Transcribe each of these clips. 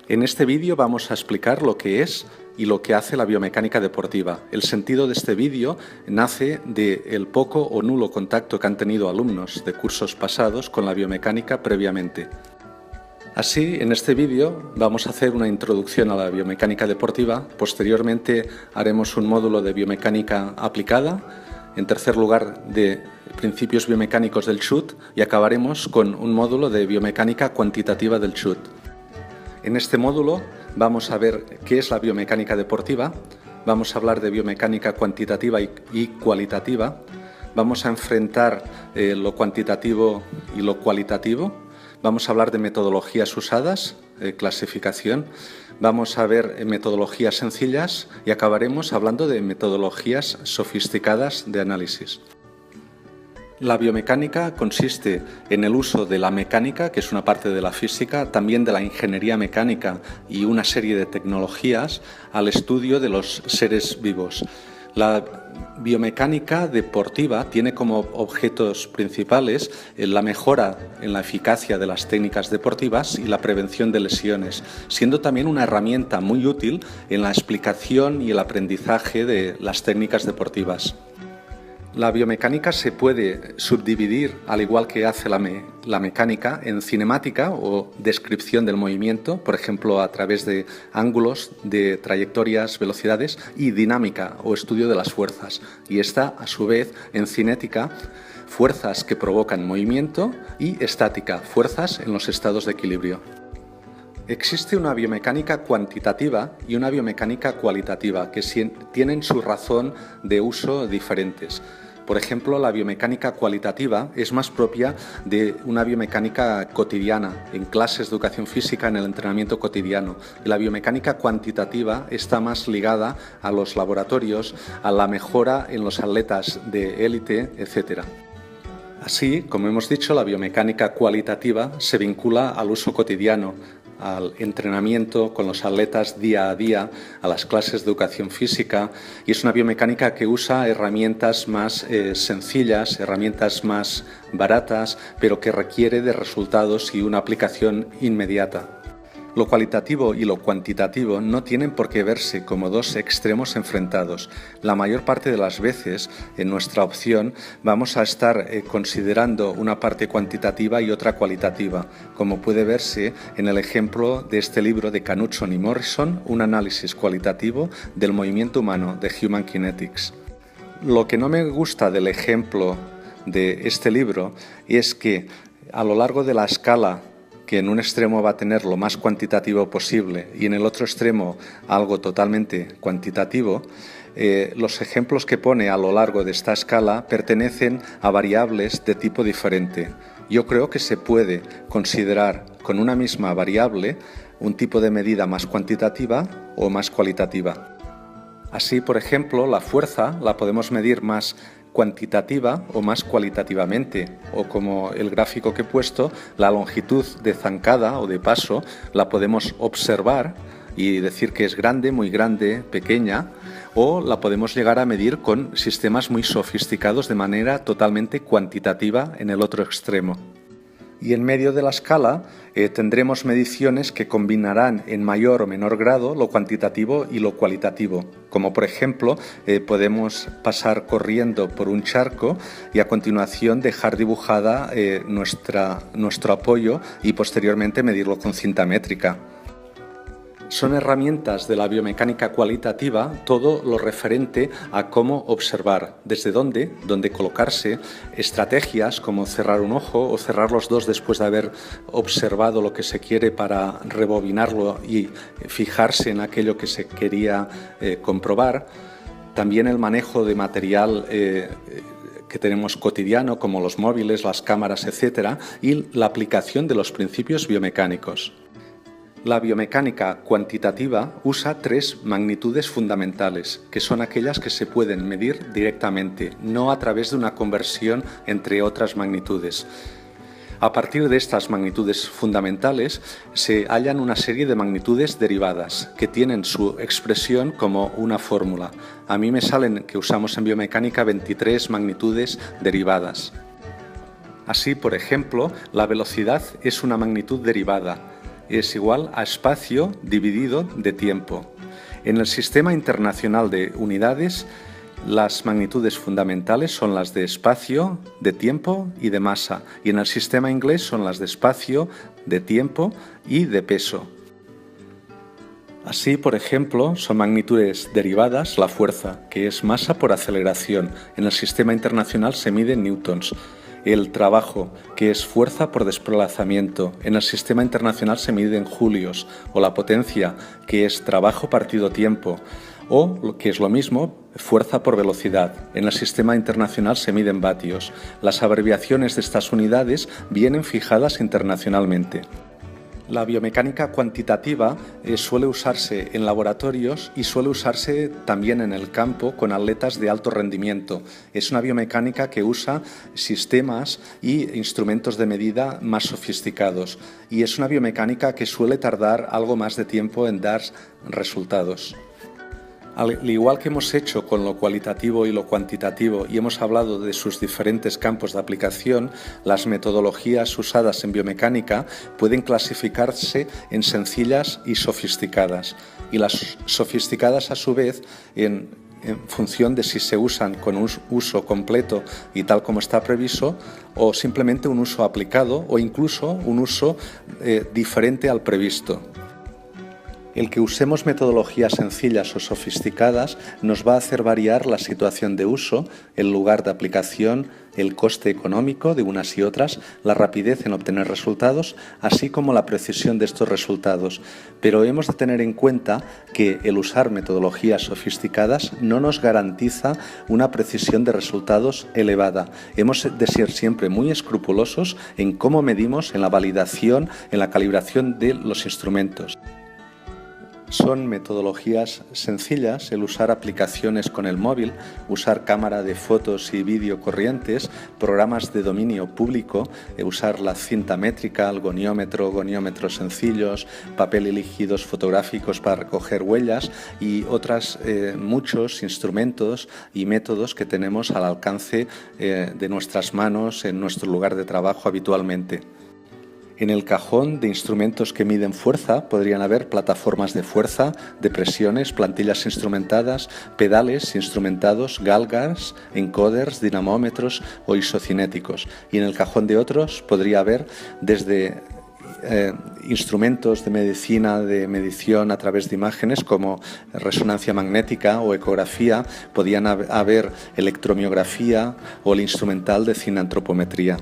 En este vídeo vamos a explicar lo que es y lo que hace la biomecánica deportiva. El sentido de este vídeo nace del poco o nulo contacto que han tenido alumnos de cursos pasados con la biomecánica previamente. Así, en este vídeo vamos a hacer una introducción a la biomecánica deportiva, posteriormente haremos un módulo de biomecánica aplicada, en tercer lugar de principios biomecánicos del shoot y acabaremos con un módulo de biomecánica cuantitativa del shoot. En este módulo vamos a ver qué es la biomecánica deportiva, vamos a hablar de biomecánica cuantitativa y cualitativa, vamos a enfrentar lo cuantitativo y lo cualitativo, vamos a hablar de metodologías usadas, clasificación, vamos a ver metodologías sencillas y acabaremos hablando de metodologías sofisticadas de análisis. La biomecánica consiste en el uso de la mecánica, que es una parte de la física, también de la ingeniería mecánica y una serie de tecnologías al estudio de los seres vivos. La biomecánica deportiva tiene como objetos principales la mejora en la eficacia de las técnicas deportivas y la prevención de lesiones, siendo también una herramienta muy útil en la explicación y el aprendizaje de las técnicas deportivas. La biomecánica se puede subdividir, al igual que hace la mecánica, en cinemática o descripción del movimiento, por ejemplo, a través de ángulos, de trayectorias, velocidades, y dinámica o estudio de las fuerzas. Y esta, a su vez, en cinética, fuerzas que provocan movimiento y estática, fuerzas en los estados de equilibrio. Existe una biomecánica cuantitativa y una biomecánica cualitativa que tienen su razón de uso diferentes. Por ejemplo, la biomecánica cualitativa es más propia de una biomecánica cotidiana, en clases de educación física, en el entrenamiento cotidiano. Y la biomecánica cuantitativa está más ligada a los laboratorios, a la mejora en los atletas de élite, etc. Así, como hemos dicho, la biomecánica cualitativa se vincula al uso cotidiano, al entrenamiento con los atletas día a día, a las clases de educación física, y es una biomecánica que usa herramientas más sencillas, herramientas más baratas, pero que requiere de resultados y una aplicación inmediata. Lo cualitativo y lo cuantitativo no tienen por qué verse como dos extremos enfrentados. La mayor parte de las veces, en nuestra opción, vamos a estar considerando una parte cuantitativa y otra cualitativa, como puede verse en el ejemplo de este libro de Knudson y Morrison, un análisis cualitativo del movimiento humano, de Human Kinetics. Lo que no me gusta del ejemplo de este libro es que a lo largo de la escala, que en un extremo va a tener lo más cuantitativo posible y en el otro extremo algo totalmente cuantitativo, los ejemplos que pone a lo largo de esta escala pertenecen a variables de tipo diferente. Yo creo que se puede considerar con una misma variable un tipo de medida más cuantitativa o más cualitativa. Así, por ejemplo, la fuerza la podemos medir más cuantitativa o más cualitativamente, o como el gráfico que he puesto, la longitud de zancada o de paso la podemos observar y decir que es grande, muy grande, pequeña, o la podemos llegar a medir con sistemas muy sofisticados de manera totalmente cuantitativa en el otro extremo. Y en medio de la escala tendremos mediciones que combinarán en mayor o menor grado lo cuantitativo y lo cualitativo. Como por ejemplo, podemos pasar corriendo por un charco y a continuación dejar dibujada nuestro apoyo y posteriormente medirlo con cinta métrica. Son herramientas de la biomecánica cualitativa todo lo referente a cómo observar, desde dónde colocarse, estrategias como cerrar un ojo o cerrar los dos después de haber observado lo que se quiere para rebobinarlo y fijarse en aquello que se quería comprobar. También el manejo de material que tenemos cotidiano como los móviles, las cámaras, etc. y la aplicación de los principios biomecánicos. La biomecánica cuantitativa usa tres magnitudes fundamentales, que son aquellas que se pueden medir directamente, no a través de una conversión entre otras magnitudes. A partir de estas magnitudes fundamentales se hallan una serie de magnitudes derivadas que tienen su expresión como una fórmula. A mí me salen, que usamos en biomecánica, 23 magnitudes derivadas. Así, por ejemplo, la velocidad es una magnitud derivada. es igual a espacio dividido de tiempo. En el Sistema Internacional de Unidades, las magnitudes fundamentales son las de espacio, de tiempo y de masa, y en el sistema inglés son las de espacio, de tiempo y de peso. Así, por ejemplo, son magnitudes derivadas la fuerza, que es masa por aceleración. En el sistema internacional se mide en newtons. El trabajo, que es fuerza por desplazamiento. En el sistema internacional se mide en julios. O la potencia, que es trabajo partido tiempo. O, lo que es lo mismo, fuerza por velocidad. En el sistema internacional se mide en vatios. Las abreviaciones de estas unidades vienen fijadas internacionalmente. La biomecánica cuantitativa suele usarse en laboratorios y suele usarse también en el campo con atletas de alto rendimiento. Es una biomecánica que usa sistemas y instrumentos de medida más sofisticados y es una biomecánica que suele tardar algo más de tiempo en dar resultados. Al igual que hemos hecho con lo cualitativo y lo cuantitativo y hemos hablado de sus diferentes campos de aplicación, las metodologías usadas en biomecánica pueden clasificarse en sencillas y sofisticadas. Y las sofisticadas, a su vez, en función de si se usan con un uso completo y tal como está previsto, o simplemente un uso aplicado o incluso un uso diferente al previsto. El que usemos metodologías sencillas o sofisticadas nos va a hacer variar la situación de uso, el lugar de aplicación, el coste económico de unas y otras, la rapidez en obtener resultados, así como la precisión de estos resultados. Pero hemos de tener en cuenta que el usar metodologías sofisticadas no nos garantiza una precisión de resultados elevada. Hemos de ser siempre muy escrupulosos en cómo medimos, en la validación, en la calibración de los instrumentos. Son metodologías sencillas el usar aplicaciones con el móvil, usar cámara de fotos y vídeo corrientes, programas de dominio público, usar la cinta métrica, el goniómetros sencillos, papel y líquidos fotográficos para recoger huellas y otros muchos instrumentos y métodos que tenemos al alcance de nuestras manos en nuestro lugar de trabajo habitualmente. En el cajón de instrumentos que miden fuerza podrían haber plataformas de fuerza, depresiones, plantillas instrumentadas, pedales instrumentados, galgas, encoders, dinamómetros o isocinéticos. Y en el cajón de otros podría haber desde instrumentos de medicina, de medición a través de imágenes como resonancia magnética o ecografía, podían haber electromiografía o el instrumental de cineantropometría.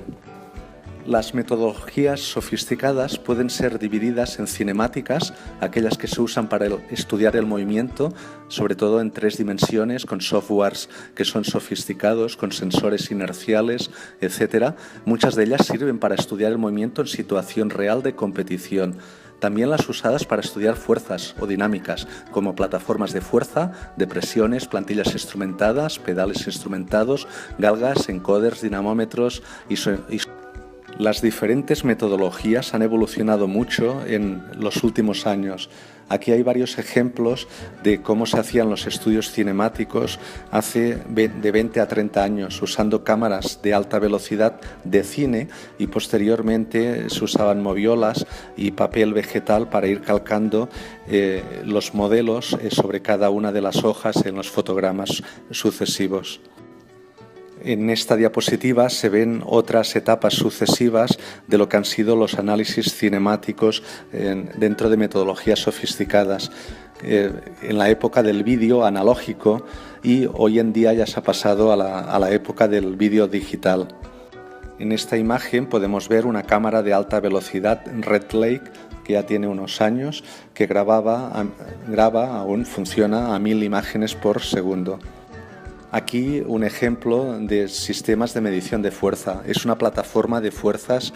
Las metodologías sofisticadas pueden ser divididas en cinemáticas, aquellas que se usan para estudiar el movimiento, sobre todo en 3 dimensiones, con softwares que son sofisticados, con sensores inerciales, etc. Muchas de ellas sirven para estudiar el movimiento en situación real de competición. También las usadas para estudiar fuerzas o dinámicas, como plataformas de fuerza, depresiones, plantillas instrumentadas, pedales instrumentados, galgas, encoders, dinamómetros y las diferentes metodologías han evolucionado mucho en los últimos años. Aquí hay varios ejemplos de cómo se hacían los estudios cinemáticos hace de 20 a 30 años, usando cámaras de alta velocidad de cine y posteriormente se usaban moviolas y papel vegetal para ir calcando los modelos sobre cada una de las hojas en los fotogramas sucesivos. En esta diapositiva se ven otras etapas sucesivas de lo que han sido los análisis cinemáticos dentro de metodologías sofisticadas. En la época del vídeo analógico y hoy en día ya se ha pasado a la época del vídeo digital. En esta imagen podemos ver una cámara de alta velocidad Red Lake que ya tiene unos años, que funciona a 1000 imágenes por segundo. Aquí un ejemplo de sistemas de medición de fuerza. Es una plataforma de fuerzas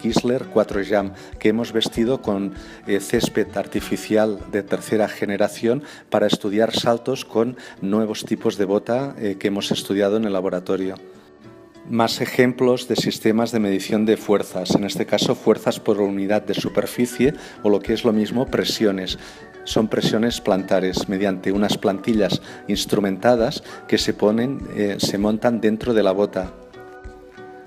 Kistler 4Jam que hemos vestido con césped artificial de tercera generación para estudiar saltos con nuevos tipos de bota que hemos estudiado en el laboratorio. Más ejemplos de sistemas de medición de fuerzas, en este caso fuerzas por unidad de superficie o lo que es lo mismo presiones. Son presiones plantares mediante unas plantillas instrumentadas que se montan dentro de la bota.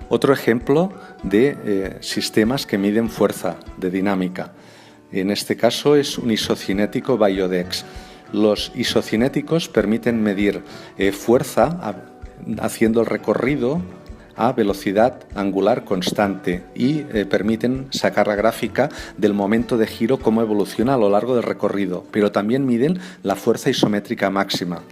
Otro ejemplo de sistemas que miden fuerza, de dinámica. En este caso es un isocinético Biodex. Los isocinéticos permiten medir fuerza haciendo el recorrido a velocidad angular constante y permiten sacar la gráfica del momento de giro, cómo evoluciona a lo largo del recorrido, pero también miden la fuerza isométrica máxima.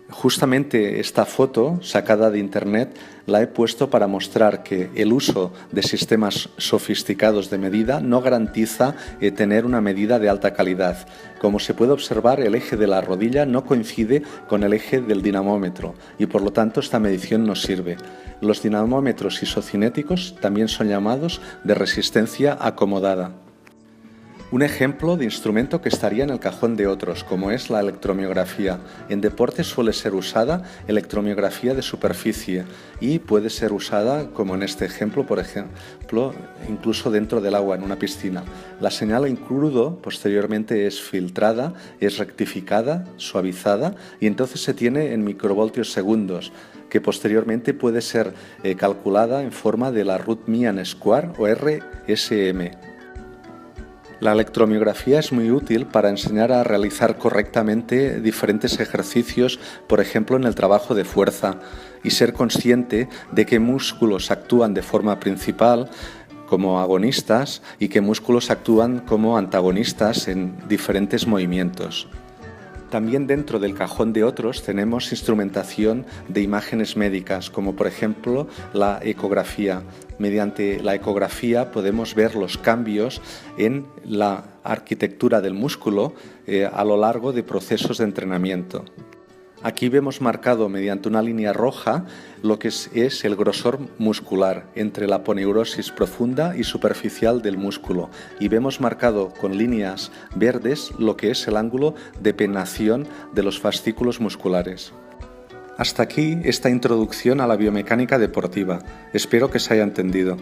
Justamente esta foto sacada de internet la he puesto para mostrar que el uso de sistemas sofisticados de medida no garantiza tener una medida de alta calidad. Como se puede observar, el eje de la rodilla no coincide con el eje del dinamómetro y por lo tanto esta medición no sirve. Los dinamómetros isocinéticos también son llamados de resistencia acomodada. Un ejemplo de instrumento que estaría en el cajón de otros, como es la electromiografía. En deportes suele ser usada electromiografía de superficie y puede ser usada, como en este ejemplo, por ejemplo, incluso dentro del agua, en una piscina. La señal en crudo posteriormente es filtrada, es rectificada, suavizada y entonces se tiene en microvoltios segundos, que posteriormente puede ser calculada en forma de la root mean square o RSM. La electromiografía es muy útil para enseñar a realizar correctamente diferentes ejercicios, por ejemplo en el trabajo de fuerza, y ser consciente de qué músculos actúan de forma principal como agonistas y qué músculos actúan como antagonistas en diferentes movimientos. También dentro del cajón de otros tenemos instrumentación de imágenes médicas, como por ejemplo la ecografía. Mediante la ecografía podemos ver los cambios en la arquitectura del músculo a lo largo de procesos de entrenamiento. Aquí vemos marcado mediante una línea roja lo que es el grosor muscular entre la aponeurosis profunda y superficial del músculo y vemos marcado con líneas verdes lo que es el ángulo de penetración de los fascículos musculares. Hasta aquí esta introducción a la biomecánica deportiva. Espero que se haya entendido.